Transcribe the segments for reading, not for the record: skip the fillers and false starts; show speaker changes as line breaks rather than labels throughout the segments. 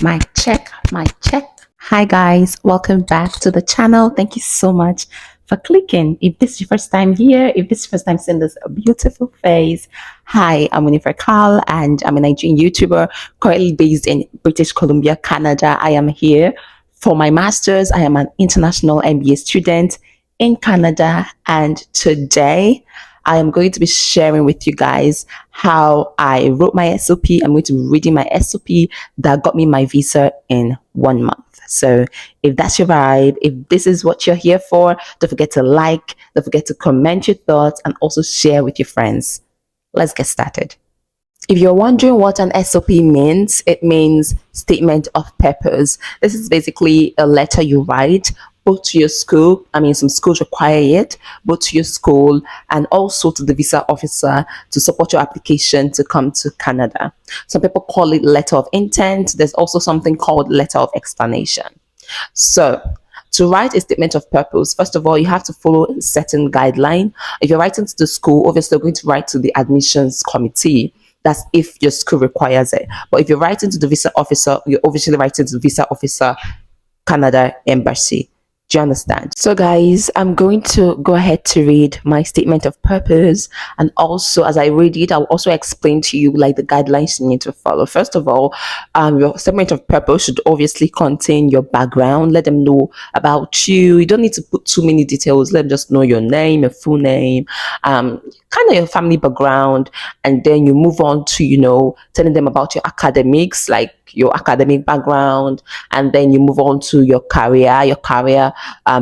Mic check. Hi guys, welcome back to the channel. Thank you so much for clicking. If this is your first time here, if this is your first time seeing this beautiful face, hi, I'm winifredkal and I'm a Nigerian YouTuber currently based in British Columbia, Canada. I am here for my master's. I am an international MBA student in Canada, and today I am going to be sharing with you guys how I wrote my SOP. I'm going to be reading my SOP that got me my visa in 1 month. So if that's your vibe, if this is what you're here for, don't forget to like, don't forget to comment your thoughts, and also share with your friends. Let's get started. If you're wondering what an SOP means, it means statement of purpose. This is basically a letter you write both to your school, I mean, some schools require it, both to your school and also to the visa officer to support your application to come to Canada. Some people call it letter of intent. There's also something called letter of explanation. So, to write a statement of purpose, first of all, you have to follow a certain guideline. If you're writing to the school, obviously, you're going to write to the admissions committee. That's if your school requires it. But if you're writing to the visa officer, you're obviously writing to the visa officer, Canada Embassy. Do you understand? So guys, I'm going to go ahead to read my statement of purpose, and also as I read it, I'll also explain to you like the guidelines you need to follow. First of all, your statement of purpose should obviously contain your background. Let them know about you. You don't need to put too many details. Let them just know your name, your full name, kind of your family background, and then you move on to, telling them about your academics, like your academic background, and then you move on to your career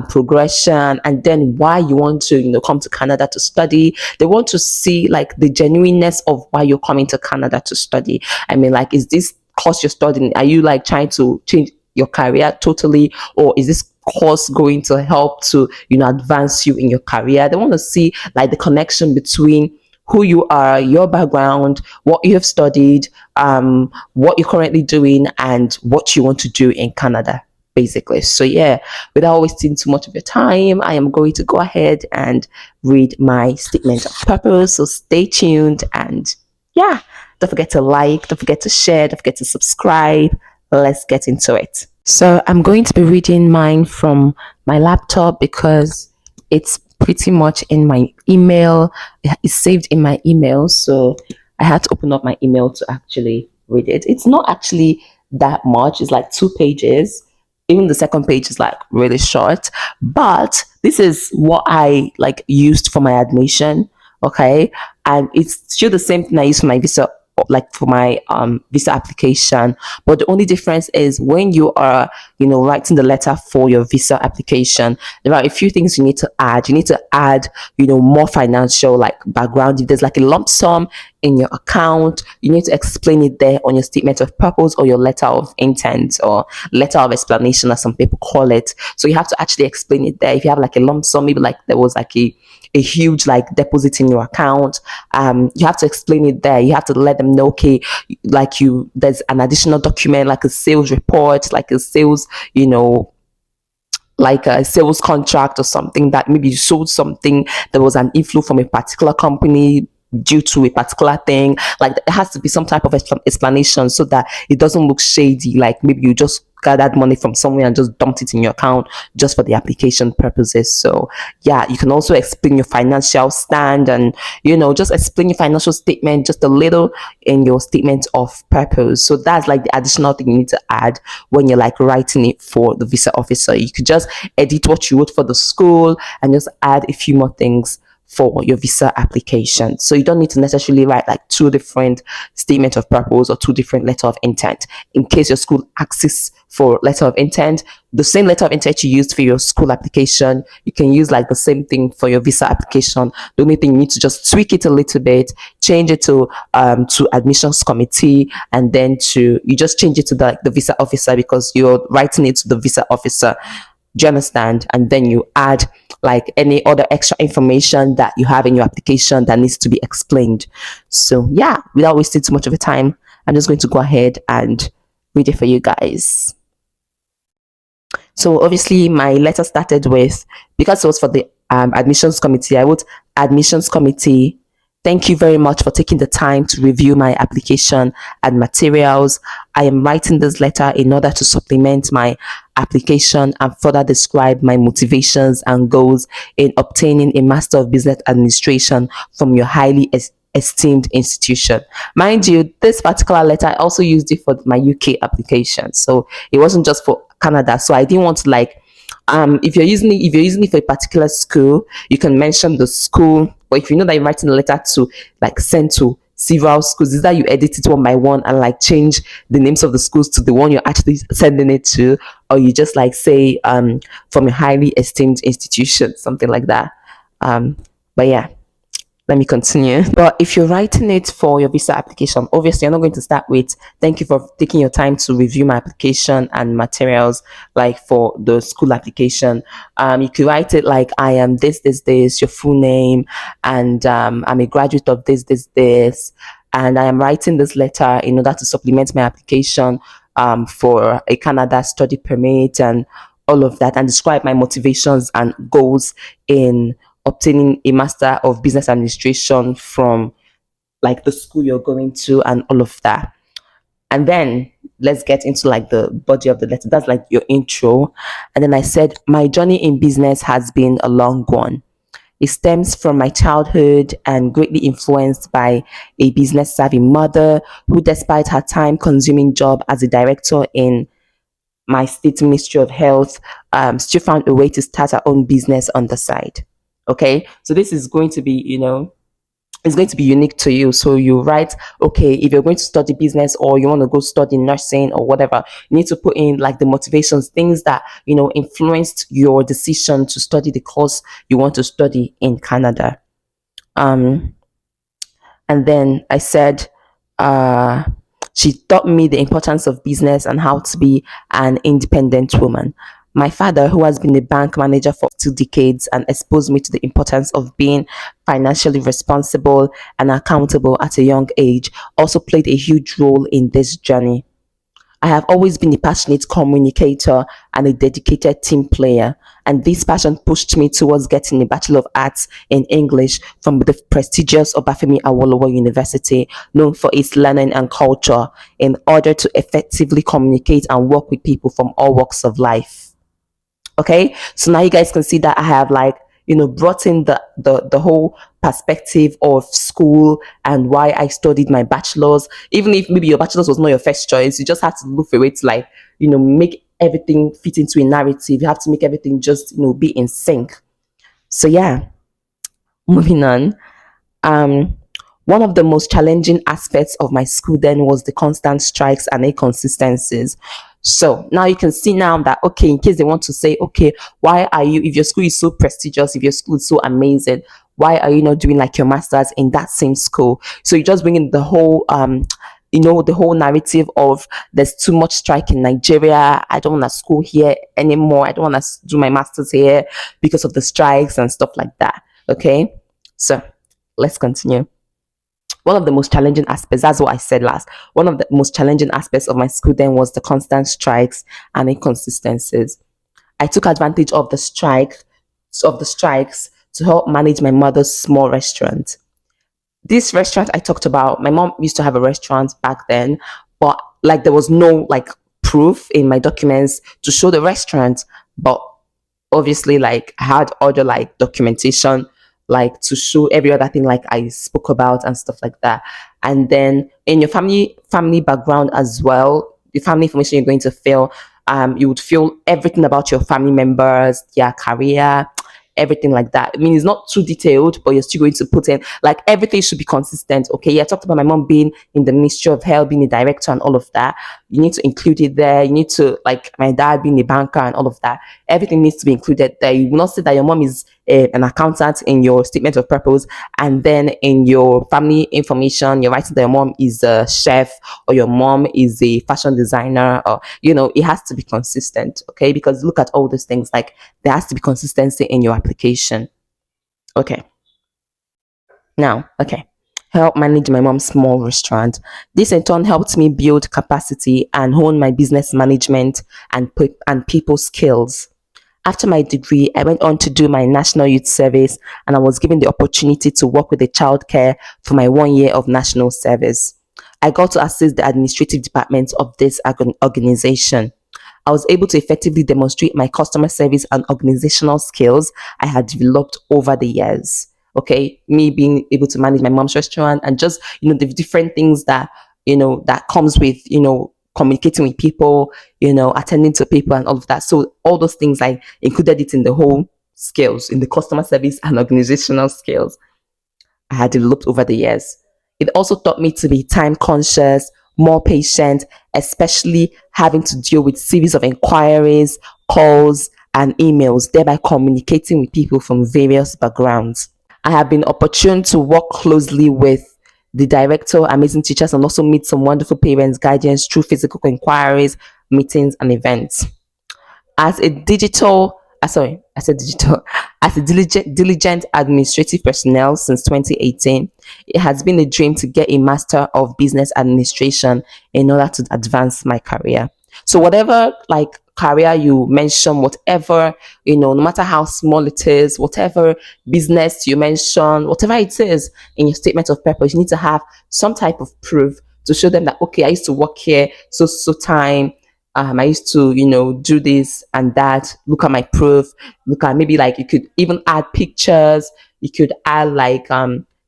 progression, and then why you want to come to Canada to study. They want to see like the genuineness of why you're coming to Canada to study. I mean, like, is this course you're studying, are you like trying to change your career totally, or is this course going to help to advance you in your career? They want to see like the connection between who you are, your background, what you have studied, what you're currently doing, and what you want to do in Canada, basically. So yeah, without wasting too much of your time, I am going to go ahead and read my statement of purpose. So stay tuned, and yeah, don't forget to like, don't forget to share, don't forget to subscribe. Let's get into it. So I'm going to be reading mine from my laptop because it's pretty much in my email. It's saved in my email, so I had to open up my email to actually read it. It's not actually that much. It's like 2 pages. Even the second page is like really short, but this is what I like used for my admission. Okay, and it's still the same thing I used for my visa, like for my visa application. But the only difference is when you are writing the letter for your visa application, there are a few things you need to add. You need to add more financial like background. If there's like a lump sum in your account, you need to explain it there on your statement of purpose or your letter of intent or letter of explanation, as some people call it. So you have to actually explain it there. If you have like a lump sum, maybe like there was like a huge like deposit in your account, you have to explain it there. You have to let them know, okay, like there's an additional document like a sales report, like a sales, like a sales contract or something, that maybe you sold something, there was an inflow from a particular company due to a particular thing. Like, there has to be some type of explanation so that it doesn't look shady, like maybe you just gathered money from somewhere and just dumped it in your account just for the application purposes. So yeah, you can also explain your financial stand, and just explain your financial statement just a little in your statement of purpose. So that's like the additional thing you need to add when you're like writing it for the visa officer. You could just edit what you wrote for the school and just add a few more things for your visa application. So you don't need to necessarily write like 2 different statement of purpose or 2 different letter of intent. In case your school asks for letter of intent, the same letter of intent you used for your school application, you can use like the same thing for your visa application. The only thing, you need to just tweak it a little bit, change it to admissions committee, and then you just change it to the visa officer because you're writing it to the visa officer. Do you understand? And then you add like any other extra information that you have in your application that needs to be explained. So yeah, without wasting too much of your time, I'm just going to go ahead and read it for you guys. So obviously my letter started with, because it was for the admissions committee, I wrote admissions committee, Thank you very much for taking the time to review my application and materials. I am writing this letter in order to supplement my application and further describe my motivations and goals in obtaining a Master of Business Administration from your highly esteemed institution. Mind you, this particular letter, I also used it for my UK application. So it wasn't just for Canada. So I didn't want to if you're using it for a particular school, you can mention the school. But if you know that you're writing a letter to like send to several schools, is that you edit it one by one and like change the names of the schools to the one you're actually sending it to, or you just like say from a highly esteemed institution, something like that. But yeah, let me continue. But if you're writing it for your visa application, obviously you're not going to start with thank you for taking your time to review my application and materials, like for the school application. You could write it like I am this, your full name, and I'm a graduate of this, and I am writing this letter in order to supplement my application for a Canada study permit and all of that, and describe my motivations and goals in obtaining a Master of Business Administration from like the school you're going to and all of that. And then let's get into like the body of the letter. That's like your intro. And then I said, my journey in business has been a long one. It stems from my childhood and greatly influenced by a business savvy mother who, despite her time consuming job as a director in my state ministry of health, still found a way to start her own business on the side. Okay, so this is going to be, it's going to be unique to you. So you write, okay, if you're going to study business or you want to go study nursing or whatever, you need to put in like the motivations, things that, influenced your decision to study the course you want to study in Canada. And then I said, she taught me the importance of business and how to be an independent woman. My father, who has been a bank manager for 2 decades and exposed me to the importance of being financially responsible and accountable at a young age, also played a huge role in this journey. I have always been a passionate communicator and a dedicated team player, and this passion pushed me towards getting a Bachelor of Arts in English from the prestigious Obafemi Awolowo University, known for its learning and culture, in order to effectively communicate and work with people from all walks of life. Okay, so now you guys can see that I have like brought in the whole perspective of school and why I studied my bachelor's. Even if maybe your bachelor's was not your first choice, you just have to look for a way to like make everything fit into a narrative. You have to make everything just be in sync. So yeah, moving on. um One of the most challenging aspects of my school then was the constant strikes and inconsistencies. So now you can see now that, okay, in case they want to say, okay, why are you, if your school is so prestigious, if your school is so amazing, why are you not doing like your master's in that same school? So you just bring in the whole, the whole narrative of there's too much strike in Nigeria. I don't want to school here anymore. I don't want to do my master's here because of the strikes and stuff like that. Okay, so let's continue. One of the most challenging aspects, that's what I said last, one of the most challenging aspects of my school then was the constant strikes and inconsistencies. I took advantage of the strikes to help manage my mother's small restaurant. This restaurant I talked about, my mom used to have a restaurant back then, but like there was no like proof in my documents to show the restaurant. But obviously, like I had other like documentation like to show every other thing like I spoke about and stuff like that. And then in your family background as well, the family information you're going to fill, you would fill everything about your family members, their career, everything like that. I mean, it's not too detailed, but you're still going to put in like everything should be consistent. Okay, yeah, I talked about my mom being in the Ministry of Health, being a director and all of that. You need to include it there. You need to, like, my dad being a banker and all of that. Everything needs to be included there. You will not say that your mom is an accountant in your statement of purpose, and then in your family information you're writing that your mom is a chef or your mom is a fashion designer, or it has to be consistent. Okay, because look at all these things, like there has to be consistency in your application. Okay, now, okay, help manage my mom's small restaurant. This in turn helped me build capacity and hone my business management and people skills. After my degree, I went on to do my national youth service, and I was given the opportunity to work with the childcare for my 1 year of national service. I got to assist the administrative department of this organization. I was able to effectively demonstrate my customer service and organizational skills I had developed over the years. Okay, me being able to manage my mom's restaurant and just the different things that that comes with communicating with people, attending to people and all of that. So all those things I included it in the whole skills, in the customer service and organizational skills I had developed over the years. It also taught me to be time conscious, more patient, especially having to deal with series of inquiries, calls, and emails, thereby communicating with people from various backgrounds. I have been opportune to work closely with the director, amazing teachers, and also meet some wonderful parents, guardians through physical inquiries, meetings, and events. As a digital, sorry, I said digital, as a diligent administrative personnel since 2018, it has been a dream to get a Master of Business Administration in order to advance my career. So whatever career you mention, whatever, no matter how small it is, whatever business you mention, whatever it is in your statement of purpose, you need to have some type of proof to show them that, okay, I used to work here so time. I used to, do this and that. Look at my proof. Look at, maybe you could even add pictures. You could add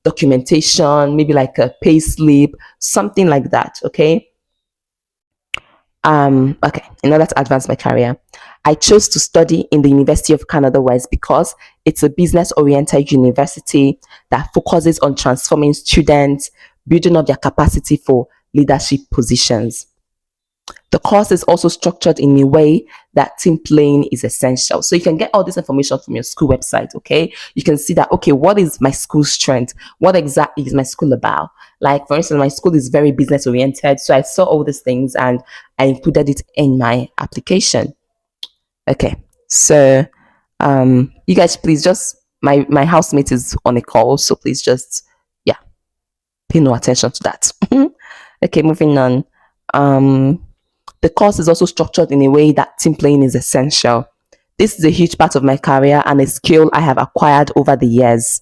documentation, maybe like a pay slip, something like that. Okay. Okay, in order to advance my career, I chose to study in the University of Canada West because it's a business-oriented university that focuses on transforming students, building up their capacity for leadership positions. The course is also structured in a way that team playing is essential. So you can get all this information from your school website, okay? You can see that, okay, what is my school strength? What exactly is my school about? Like, for instance, my school is very business oriented. So I saw all these things and I included it in my application. Okay, so you guys, please just, my housemate is on a call. So please just, yeah, pay no attention to that. Okay, moving on. The course is also structured in a way that team playing is essential. This is a huge part of my career and a skill I have acquired over the years.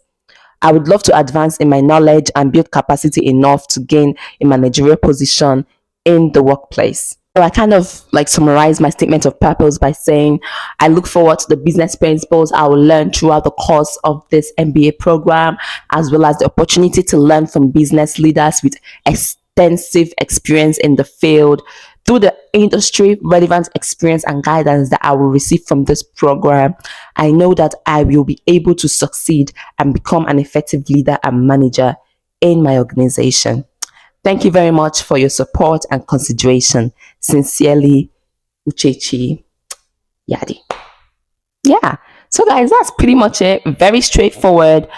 I would love to advance in my knowledge and build capacity enough to gain a managerial position in the workplace. So I kind of summarize my statement of purpose by saying I look forward to the business principles I will learn throughout the course of this MBA program, as well as the opportunity to learn from business leaders with extensive experience in the field. Through the industry relevant experience and guidance that I will receive from this program, I know that I will be able to succeed and become an effective leader and manager in my organization. Thank you very much for your support and consideration. Sincerely, Uche Yadi. Yeah. So guys, that's pretty much it. Very straightforward.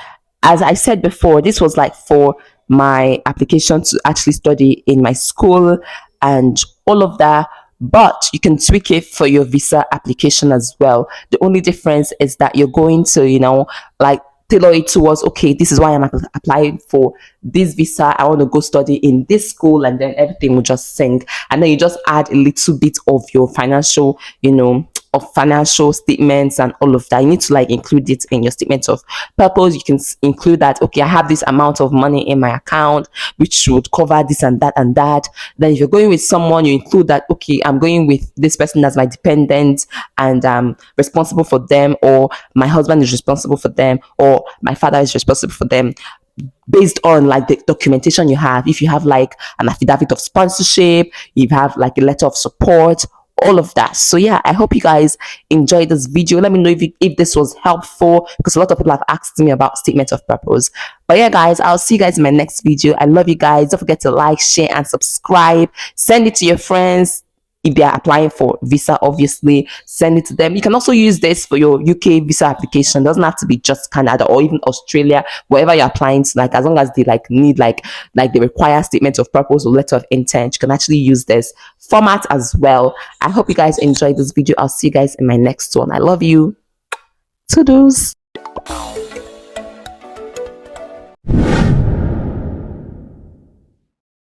As I said before, this was for my application to actually study in my school and all of that, but you can tweak it for your visa application as well. The only difference is that you're going to tailor it towards, okay, this is why I'm applying for this visa, I want to go study in this school, and then everything will just sync, and then you just add a little bit of your financial of financial statements and all of that. You need to include it in your statement of purpose. You can include that, okay, I have this amount of money in my account which should cover this and that and that. Then if you're going with someone, you include that, okay, I'm going with this person as my dependent and I'm responsible for them, or my husband is responsible for them, or my father is responsible for them, based on the documentation you have. If you have an affidavit of sponsorship, you have a letter of support, all of that. So yeah, I hope you guys enjoyed this video. Let me know if this was helpful, because a lot of people have asked me about statement of purpose. But yeah guys, I'll see you guys in my next video. I love you guys. Don't forget to like, share, and subscribe. Send it to your friends. If they are applying for visa, obviously send it to them. You can also use this for your UK visa application. It doesn't have to be just Canada or even Australia, wherever you're applying to, as long as they need they require statement of purpose or letter of intent, you can actually use this format as well. I hope you guys enjoyed this video. I'll see you guys in my next one. I love you. Toodles.